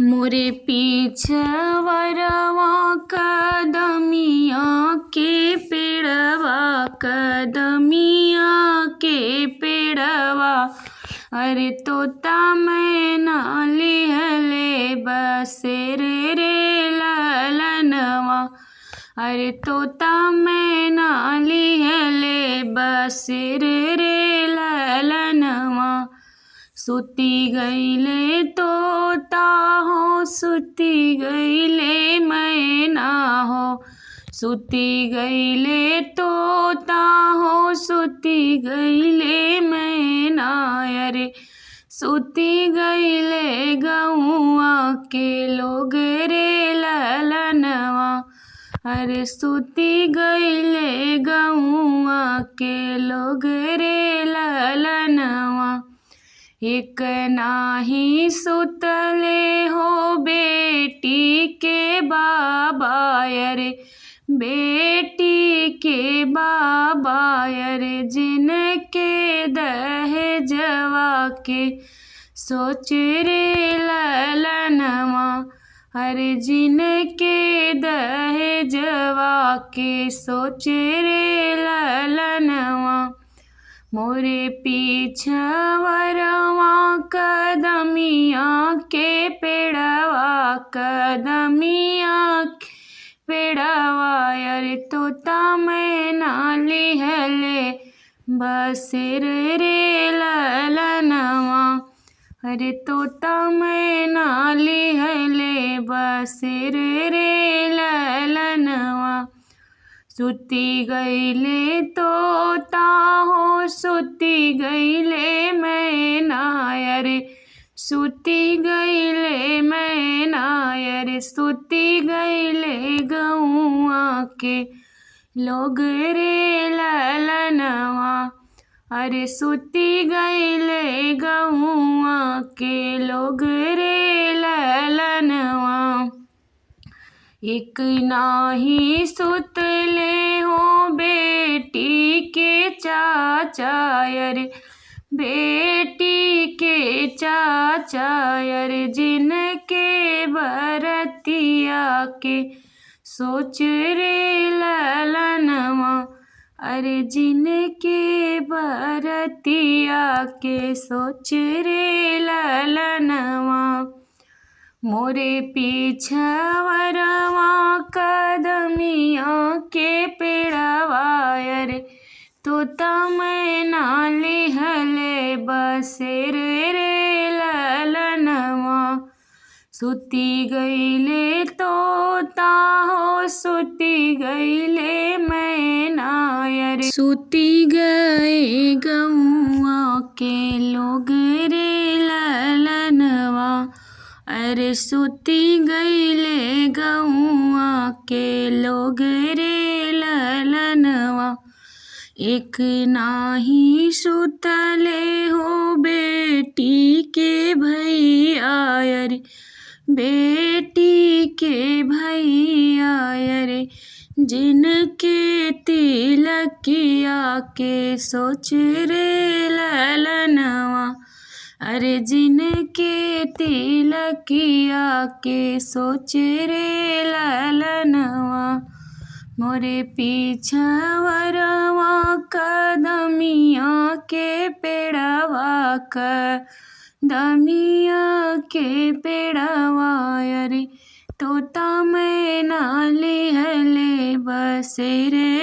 मोरे पीछवरवा कदमिया के पेड़वा, कदमिया के पेड़वा। अरे तोता मैना लिहले बसेर रे ललनवा। अरे तोता मैना लिहले बसेर रे ललनवा। सुती गईले तोता हो, सुती गईले मैना हो। सुती गईले तोता हो, सुती गईले मैना। अरे सुती गईले गौआ के लोग रे ललनवा। अरे सुती गईले गौआ के लोग रे ललनवा। एक नाही सुतले हो बेटी के बाबा। अरे बेटी के बाबा। अरे जिनके दहेजवा के सोच रे ललनवा। अरे जिनके दहेजवा के सोच रे ललनवा। मोरे पीछवरवा कदमिया के पेड़वा, कदमिया के पेड़वा। अरे तोता मैना लिहले बसेर रे ललनवा। अरे तोता मैना लिहले बसेर रे ललनवा। सुती गईले तोता हो, सुती गईले मैना। अरे सुती गईले मैना। अरे सुती गईले गौआ के लोग रे ललनवा। अरे सुती गईले गौआ के लोग रे ललनवा। एक नाही सुतले हो बेटी के चाचा। अरे बेटी के चाचा। अरे जिनके बरतिया के सोच रे ललनवा। अरे जिनके बरतिया के सोच रे ललनवा। मोरे पीछवरवा कदमिया के पेड़वा। अरे तोता मैना लिहले बसेर रे ललनवा। सुती गईले तोता हो, सुती गईले मैना। अरे सुती गए गौआ के लोग रे ललनवा। अरे सुती गईले गौआ के लोग रे ललनवा। एक नाही सुतले हो बेटी के भैया। अरे बेटी के भैया। अरे जिनके तिलकिया के सोच रे ललनवा। अरे जिनके तिलकिया के सोच रे ललनवा। मोरे पीछवरवा कदमिया के पेड़वा, कदमिया के पेड़वा। अरे तोता मैना लिहले बसेर